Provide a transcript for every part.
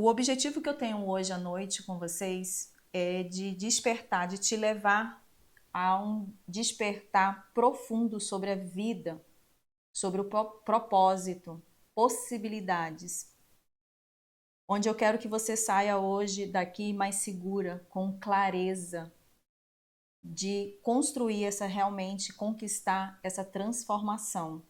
O objetivo que eu tenho hoje à noite com vocês é de despertar, de te levar a um despertar profundo sobre a vida, sobre o propósito, possibilidades. Onde eu quero que você saia hoje daqui mais segura, com clareza, de construir essa realmente, conquistar essa transformação.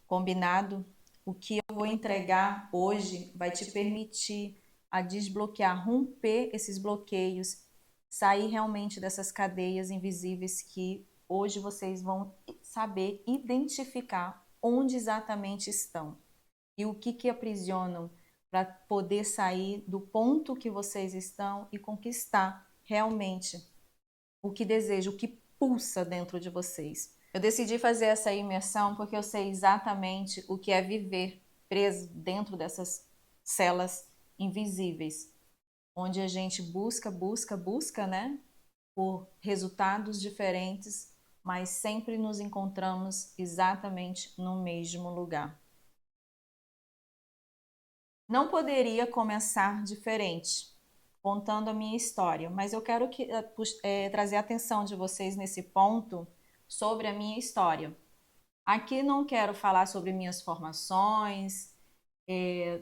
Combinado? O que eu vou entregar hoje vai te permitir a desbloquear, romper esses bloqueios, sair realmente dessas cadeias invisíveis que hoje vocês vão saber identificar onde exatamente estão e o que aprisionam para poder sair do ponto que vocês estão e conquistar realmente o que desejam, o que pulsa dentro de vocês. Eu decidi fazer essa imersão porque eu sei exatamente o que é viver preso dentro dessas celas invisíveis, onde a gente busca, né, por resultados diferentes, mas sempre nos encontramos exatamente no mesmo lugar. Não poderia começar diferente, contando a minha história, mas eu quero trazer a atenção de vocês nesse ponto sobre a minha história. Aqui não quero falar sobre minhas formações,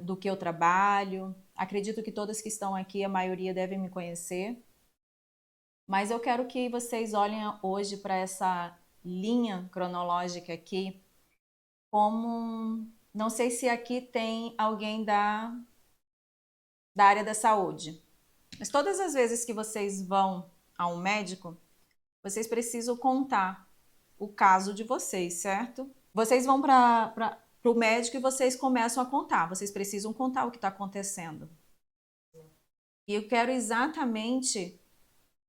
do que eu trabalho. Acredito que todas que estão aqui, a maioria devem me conhecer. Mas eu quero que vocês olhem hoje para essa linha cronológica aqui como... Não sei se aqui tem alguém da área da saúde. Mas todas as vezes que vocês vão a um médico, vocês precisam contar o caso de vocês, certo? Vocês vão para o médico e vocês começam a contar. Vocês precisam contar o que está acontecendo. E eu quero exatamente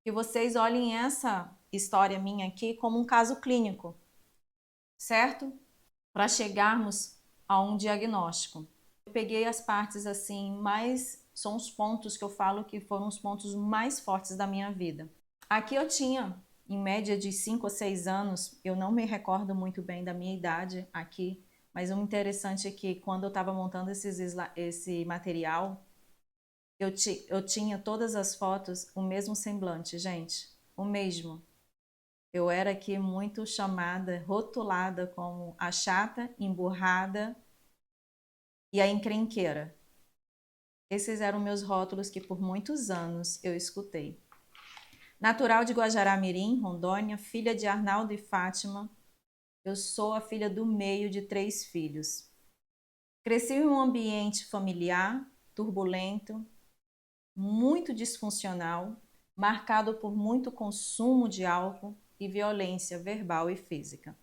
que vocês olhem essa história minha aqui como um caso clínico, certo? Para chegarmos a um diagnóstico. Eu peguei as partes assim, são os pontos que eu falo que foram os pontos mais fortes da minha vida. Aqui eu tinha, em média de 5 ou 6 anos, eu não me recordo muito bem da minha idade aqui, mas o interessante é que quando eu estava montando esse material, eu tinha todas as fotos o mesmo semblante, gente, o mesmo. Eu era aqui muito chamada, rotulada como a chata, emburrada e a encrenqueira. Esses eram meus rótulos que por muitos anos eu escutei. Natural de Guajará-Mirim, Rondônia, filha de Arnaldo e Fátima, eu sou a filha do meio de 3 filhos. Cresci em um ambiente familiar, turbulento, muito disfuncional, marcado por muito consumo de álcool e violência verbal e física.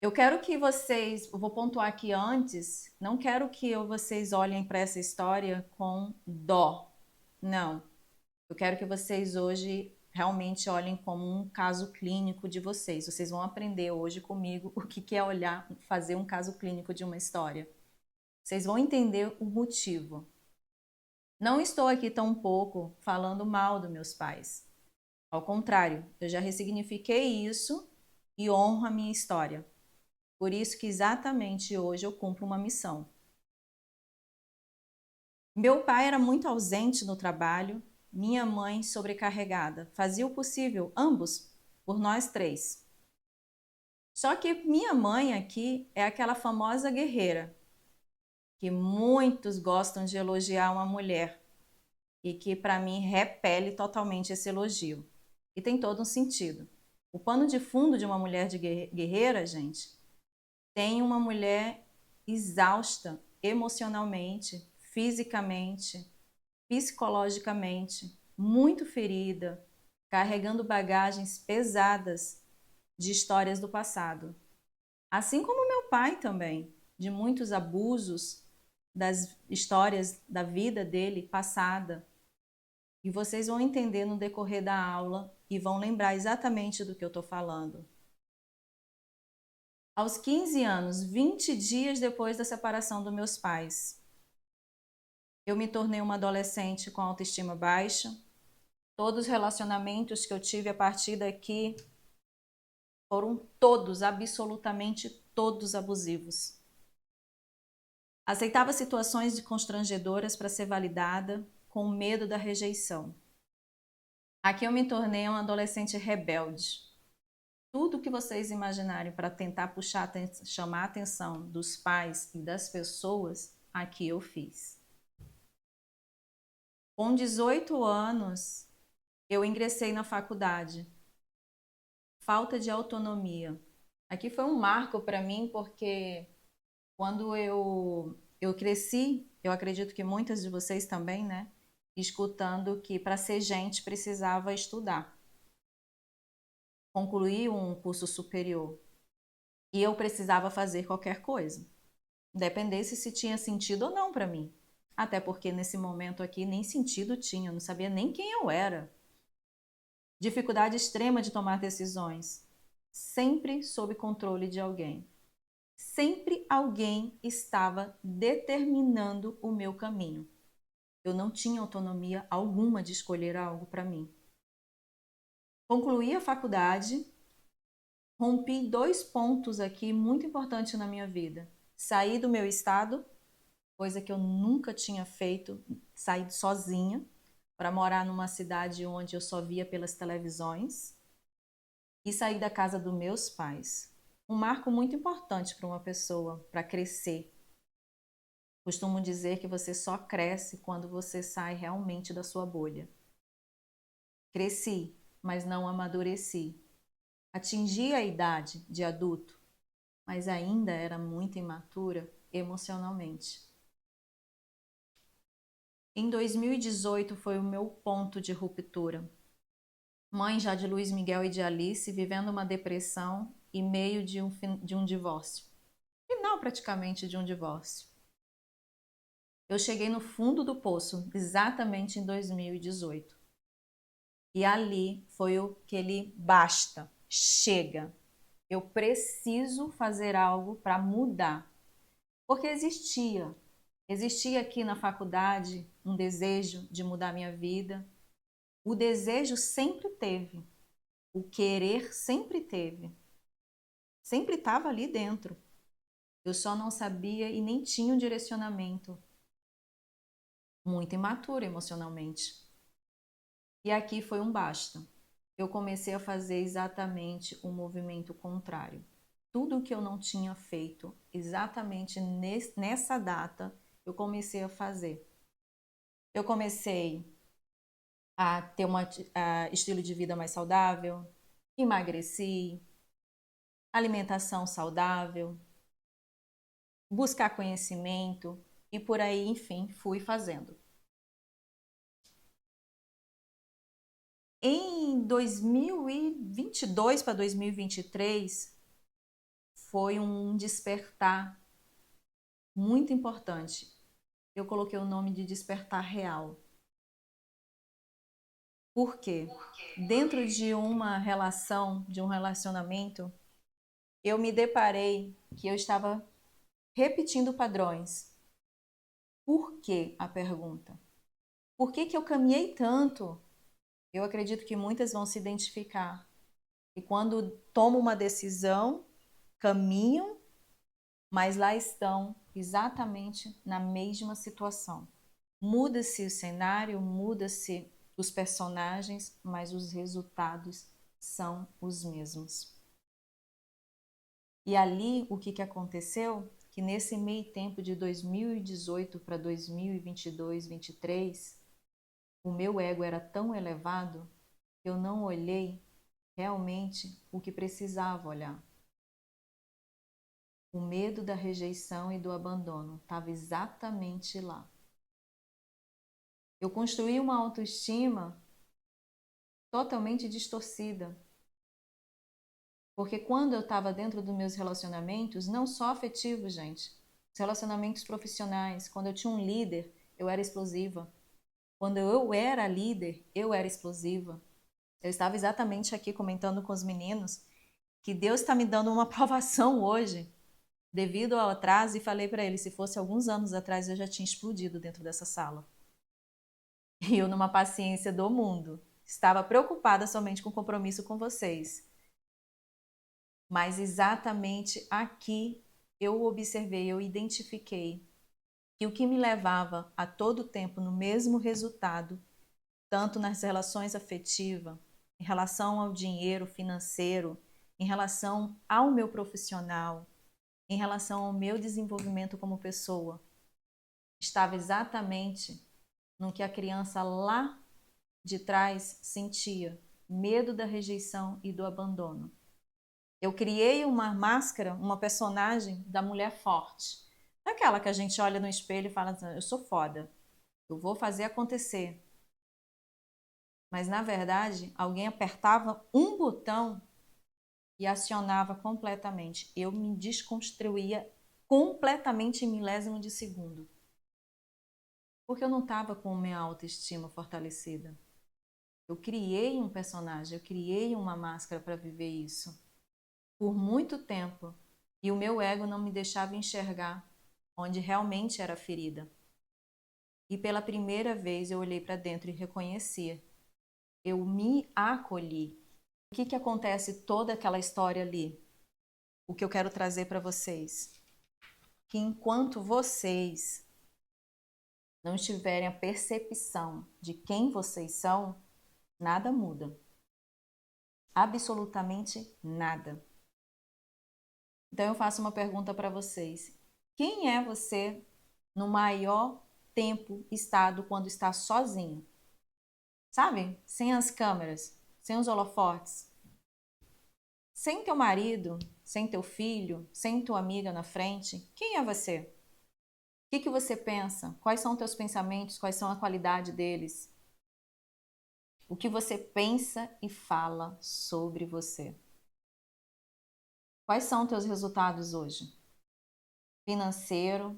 Eu quero que vocês, eu vou pontuar aqui antes, não quero que vocês olhem para essa história com dó, não. Eu quero que vocês hoje realmente olhem como um caso clínico de vocês. Vocês vão aprender hoje comigo o que é olhar, fazer um caso clínico de uma história. Vocês vão entender o motivo. Não estou aqui tampouco falando mal dos meus pais. Ao contrário, eu já ressignifiquei isso e honro a minha história. Por isso que exatamente hoje eu cumpro uma missão. Meu pai era muito ausente no trabalho, minha mãe sobrecarregada. Fazia o possível, ambos, por nós 3. Só que minha mãe aqui é aquela famosa guerreira, que muitos gostam de elogiar uma mulher e que para mim repele totalmente esse elogio. E tem todo um sentido. O pano de fundo de uma mulher de guerreira, gente, tem uma mulher exausta emocionalmente, fisicamente, psicologicamente, muito ferida, carregando bagagens pesadas de histórias do passado. Assim como meu pai também, de muitos abusos das histórias da vida dele passada. E vocês vão entender no decorrer da aula e vão lembrar exatamente do que eu estou falando. Aos 15 anos, 20 dias depois da separação dos meus pais, eu me tornei uma adolescente com autoestima baixa. Todos os relacionamentos que eu tive a partir daqui foram todos, absolutamente todos abusivos. Aceitava situações de constrangedoras para ser validada, com medo da rejeição. Aqui eu me tornei uma adolescente rebelde. Tudo que vocês imaginarem para tentar chamar a atenção dos pais e das pessoas, aqui eu fiz. Com 18 anos, eu ingressei na faculdade. Falta de autonomia. Aqui foi um marco para mim, porque quando eu cresci, eu acredito que muitas de vocês também, né? Escutando que para ser gente precisava estudar, concluir um curso superior. E eu precisava fazer qualquer coisa, independesse se tinha sentido ou não para mim. Até porque nesse momento aqui nem sentido tinha, eu não sabia nem quem eu era. Dificuldade extrema de tomar decisões, sempre sob controle de alguém. Sempre alguém estava determinando o meu caminho. Eu não tinha autonomia alguma de escolher algo para mim. Concluí a faculdade, rompi 2 pontos aqui muito importantes na minha vida. Saí do meu estado, coisa que eu nunca tinha feito, saí sozinha para morar numa cidade onde eu só via pelas televisões, e saí da casa dos meus pais. Um marco muito importante para uma pessoa, para crescer. Costumo dizer que você só cresce quando você sai realmente da sua bolha. Cresci, mas não amadureci. Atingi a idade de adulto, mas ainda era muito imatura emocionalmente. Em 2018 foi o meu ponto de ruptura. Mãe já de Luiz Miguel e de Alice, vivendo uma depressão e meio de um divórcio. Final praticamente de um divórcio. Eu cheguei no fundo do poço exatamente em 2018. E ali foi aquele basta, chega. Eu preciso fazer algo para mudar. Porque existia aqui na faculdade um desejo de mudar minha vida. O desejo sempre teve, o querer sempre teve. Sempre estava ali dentro. Eu só não sabia e nem tinha um direcionamento. Muito imatura emocionalmente. E aqui foi um basta. Eu comecei a fazer exatamente o movimento contrário. Tudo que eu não tinha feito exatamente nessa data, eu comecei a fazer. Eu comecei a ter um estilo de vida mais saudável, emagreci, alimentação saudável, buscar conhecimento e por aí, enfim, fui fazendo. Em 2022 para 2023, foi um despertar muito importante. Eu coloquei o nome de despertar real. Por quê? Dentro de uma relação, de um relacionamento, eu me deparei que eu estava repetindo padrões. Por que a pergunta? Por que eu caminhei tanto? Eu acredito que muitas vão se identificar. E quando tomam uma decisão, caminham, mas lá estão exatamente na mesma situação. Muda-se o cenário, muda-se os personagens, mas os resultados são os mesmos. E ali, o que aconteceu? Que nesse meio tempo de 2018 para 2022, 2023, o meu ego era tão elevado que eu não olhei realmente o que precisava olhar. O medo da rejeição e do abandono estava exatamente lá. Eu construí uma autoestima totalmente distorcida. Porque quando eu estava dentro dos meus relacionamentos, não só afetivos, gente, os relacionamentos profissionais, quando eu tinha um líder, eu era explosiva. Quando eu era líder, eu era explosiva. Eu estava exatamente aqui comentando com os meninos que Deus está me dando uma aprovação hoje, devido ao atraso, e falei para ele, se fosse alguns anos atrás, eu já tinha explodido dentro dessa sala. E eu, numa paciência do mundo, estava preocupada somente com o compromisso com vocês. Mas exatamente aqui eu observei, eu identifiquei E o que me levava a todo tempo no mesmo resultado, tanto nas relações afetivas, em relação ao dinheiro financeiro, em relação ao meu profissional, em relação ao meu desenvolvimento como pessoa, estava exatamente no que a criança lá de trás sentia, medo da rejeição e do abandono. Eu criei uma máscara, uma personagem da mulher forte. Aquela que a gente olha no espelho e fala assim, eu sou foda, eu vou fazer acontecer. Mas na verdade, alguém apertava um botão e acionava completamente. Eu me desconstruía completamente em milésimo de segundo. Porque eu não estava com minha autoestima fortalecida. Eu criei um personagem, eu criei uma máscara para viver isso por muito tempo e o meu ego não me deixava enxergar onde realmente era a ferida. E pela primeira vez eu olhei para dentro e reconheci. Eu me acolhi. O que acontece toda aquela história ali? O que eu quero trazer para vocês? Que enquanto vocês não tiverem a percepção de quem vocês são, nada muda. Absolutamente nada. Então eu faço uma pergunta para vocês. Quem é você no maior tempo estado quando está sozinho? Sabe? Sem as câmeras, sem os holofotes. Sem teu marido, sem teu filho, sem tua amiga na frente. Quem é você? O que você pensa? Quais são teus pensamentos? Quais são a qualidade deles? O que você pensa e fala sobre você? Quais são teus resultados hoje? Financeiro,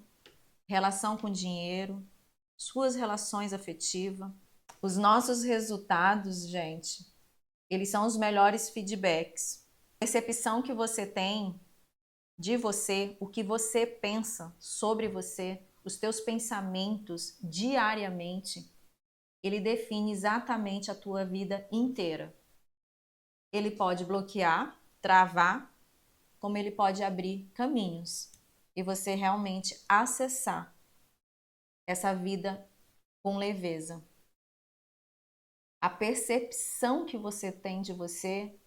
relação com dinheiro, suas relações afetivas. Os nossos resultados, gente, eles são os melhores feedbacks. A percepção que você tem de você, o que você pensa sobre você, os teus pensamentos diariamente, ele define exatamente a tua vida inteira. Ele pode bloquear, travar, como ele pode abrir caminhos e você realmente acessar essa vida com leveza. A percepção que você tem de você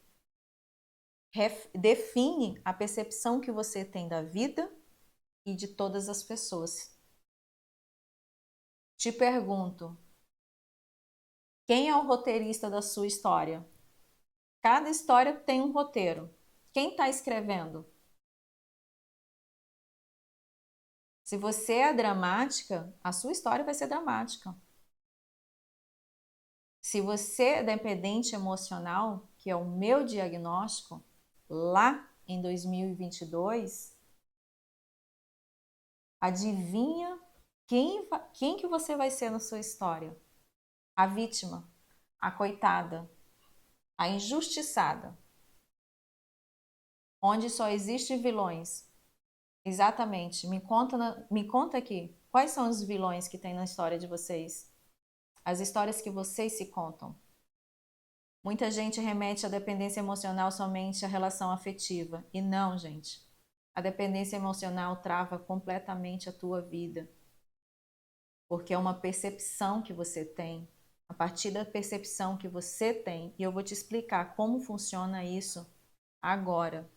define a percepção que você tem da vida e de todas as pessoas. Te pergunto, quem é o roteirista da sua história? Cada história tem um roteiro. Quem está escrevendo? Se você é dramática, a sua história vai ser dramática. Se você é dependente emocional, que é o meu diagnóstico, lá em 2022, adivinha quem que você vai ser na sua história? A vítima, a coitada, a injustiçada, onde só existem vilões. Exatamente. Me conta aqui, quais são os vilões que tem na história de vocês? As histórias que vocês se contam. Muita gente remete a dependência emocional somente à relação afetiva. E não, gente. A dependência emocional trava completamente a tua vida. Porque é uma percepção que você tem. A partir da percepção que você tem, e eu vou te explicar como funciona isso agora.